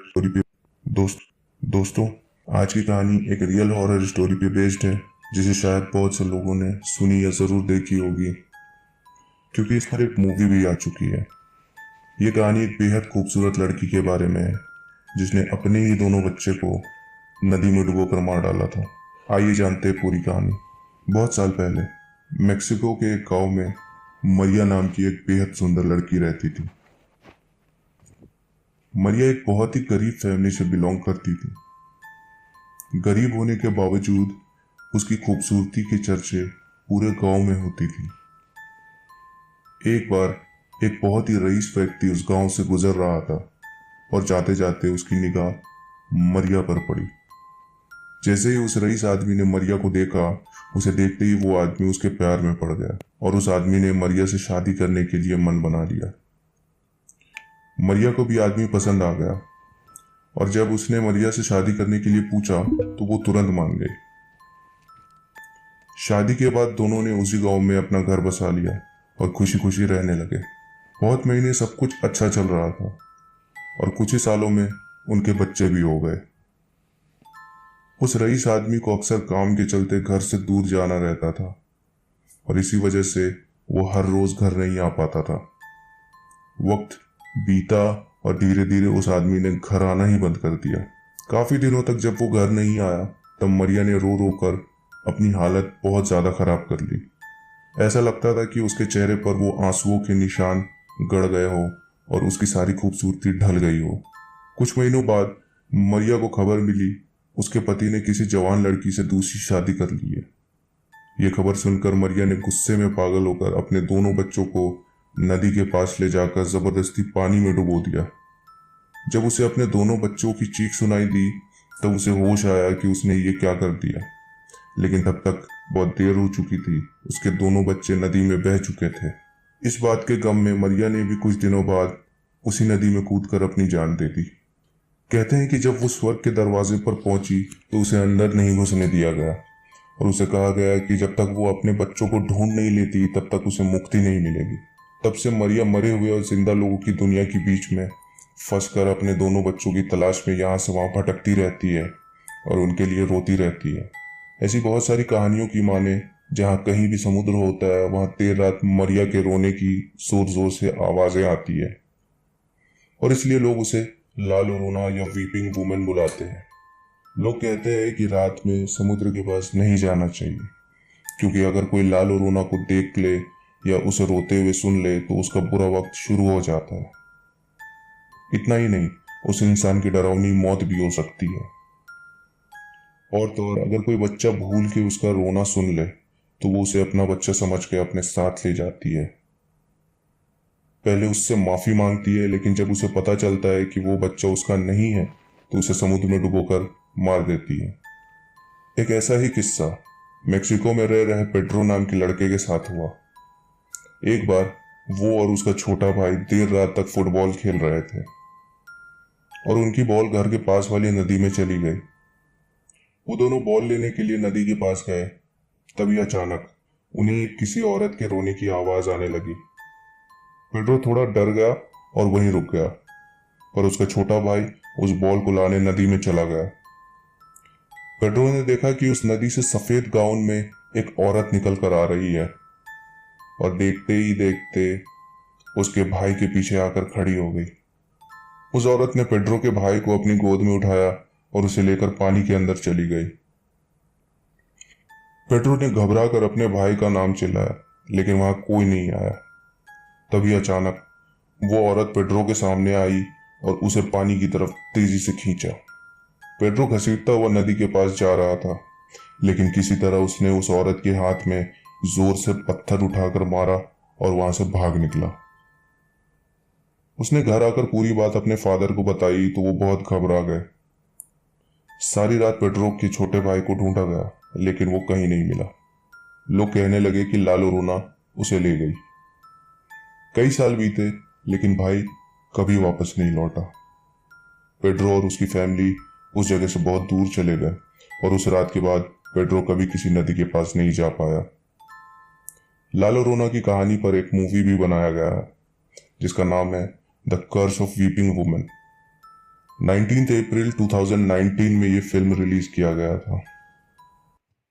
Story पे दोस्त दोस्तों, आज की कहानी एक रियल हॉरर स्टोरी पे बेस्ड है, जिसे शायद बहुत से लोगों ने सुनी या जरूर देखी होगी, क्योंकि इस पर एक मूवी भी आ चुकी है। ये कहानी एक बेहद खूबसूरत लड़की के बारे में है, जिसने अपने ही दोनों बच्चे को नदी में डुबोकर मार डाला था। आइए जानते हैं पूरी कहानी। बहुत साल पहले मेक्सिको के एक गांव में मरिया नाम की एक बेहद सुंदर लड़की रहती थी। मरिया एक बहुत ही गरीब फैमिली से बिलोंग करती थी। गरीब होने के बावजूद उसकी खूबसूरती के चर्चे पूरे गांव में होती थी। एक बार एक बहुत ही रईस व्यक्ति उस गांव से गुजर रहा था और जाते जाते उसकी निगाह मरिया पर पड़ी। जैसे ही उस रईस आदमी ने मरिया को देखा, उसे देखते ही वो आदमी उसके प्यार में पड़ गया और उस आदमी ने मरिया से शादी करने के लिए मन बना लिया। मरिया को भी आदमी पसंद आ गया और जब उसने मरिया से शादी करने के लिए पूछा तो वो तुरंत मान गई। शादी के बाद दोनों ने उसी गांव में अपना घर बसा लिया और खुशी खुशी रहने लगे। बहुत महीने सब कुछ अच्छा चल रहा था और कुछ ही सालों में उनके बच्चे भी हो गए। उस रईस आदमी को अक्सर काम के चलते घर से दूर जाना रहता था और इसी वजह से वो हर रोज घर नहीं आ पाता था। वक्त बीता और धीरे धीरे उस आदमी ने घर आना ही बंद कर दिया। काफी दिनों तक जब वो घर नहीं आया, तब मरिया ने रो रो कर अपनी हालत बहुत ज्यादा खराब कर ली। ऐसा लगता था कि उसके चेहरे पर वो आंसुओं के निशान गड़ गए हो और उसकी सारी खूबसूरती ढल गई हो। कुछ महीनों बाद मरिया को खबर मिली, उसके पति ने किसी जवान लड़की से दूसरी शादी कर ली है। ये खबर सुनकर मरिया ने गुस्से में पागल होकर अपने दोनों बच्चों को नदी के पास ले जाकर जबरदस्ती पानी में डुबो दिया। जब उसे अपने दोनों बच्चों की चीख सुनाई दी, तब उसे होश आया कि उसने ये क्या कर दिया, लेकिन तब तक बहुत देर हो चुकी थी। उसके दोनों बच्चे नदी में बह चुके थे। इस बात के गम में मरिया ने भी कुछ दिनों बाद उसी नदी में कूदकर अपनी जान दे दी। कहते हैं कि जब वो स्वर्ग के दरवाजे पर पहुंची तो उसे अंदर नहीं घुसने दिया गया और उसे कहा गया कि जब तक वो अपने बच्चों को ढूंढ नहीं लेती, तब तक उसे मुक्ति नहीं मिलेगी। तब से मरिया मरे हुए और जिंदा लोगों की दुनिया के बीच में फंसकर अपने दोनों बच्चों की तलाश में यहाँ से वहां भटकती रहती है और उनके लिए रोती रहती है। ऐसी बहुत सारी कहानियों की माने, जहाँ कहीं भी समुद्र होता है, वहां देर रात मरिया के रोने की जोर जोर से आवाजें आती है और इसलिए लोग उसे लाल रोना या वीपिंग वुमन बुलाते हैं। लोग कहते हैं कि रात में समुद्र के पास नहीं जाना चाहिए, क्योंकि अगर कोई लाल रोना को देख ले या उसे रोते हुए सुन ले तो उसका बुरा वक्त शुरू हो जाता है। इतना ही नहीं, उस इंसान की डरावनी मौत भी हो सकती है। और तो और अगर कोई बच्चा भूल के उसका रोना सुन ले तो वो उसे अपना बच्चा समझ के अपने साथ ले जाती है। पहले उससे माफी मांगती है, लेकिन जब उसे पता चलता है कि वो बच्चा उसका नहीं है तो उसे समुद्र में डुबोकर मार देती है। एक ऐसा ही किस्सा मेक्सिको में रह रहे पेड्रो नाम के लड़के के साथ हुआ। एक बार वो और उसका छोटा भाई देर रात तक फुटबॉल खेल रहे थे और उनकी बॉल घर के पास वाली नदी में चली गई। वो दोनों बॉल लेने के लिए नदी के पास गए, तभी अचानक उन्हें किसी औरत के रोने की आवाज आने लगी। पेड्रो थोड़ा डर गया और वहीं रुक गया, पर उसका छोटा भाई उस बॉल को लाने नदी में चला गया। पेड्रो ने देखा कि उस नदी से सफेद गाउन में एक औरत निकल कर आ रही है और देखते ही देखते उसके भाई के पीछे आकर खड़ी हो गई। उस औरत ने पेड्रो के भाई को अपनी गोद में उठाया और उसे लेकर पानी के अंदर चली गई। पेड्रो ने घबरा कर अपने भाई का नाम चिल्लाया, लेकिन वहां कोई नहीं आया। तभी अचानक वो औरत पेड्रो के सामने आई और उसे पानी की तरफ तेजी से खींचा। पेड्रो घसीटता हुआ नदी के पास जा रहा था, लेकिन किसी तरह उसने उस औरत के हाथ में जोर से पत्थर उठाकर मारा और वहां से भाग निकला। उसने घर आकर पूरी बात अपने फादर को बताई तो वो बहुत घबरा गए। सारी रात पेड्रो के छोटे भाई को ढूंढा गया, लेकिन वो कहीं नहीं मिला। लोग कहने लगे कि लालो रोना उसे ले गई। कई साल बीते, लेकिन भाई कभी वापस नहीं लौटा। पेड्रो और उसकी फैमिली उस जगह से बहुत दूर चले गए और उस रात के बाद पेड्रो कभी किसी नदी के पास नहीं जा पाया। लालो रोना की कहानी पर एक मूवी भी बनाया गया है, जिसका नाम है the curse of weeping woman. 19 अप्रैल 2019 में ये फिल्म रिलीज किया गया था।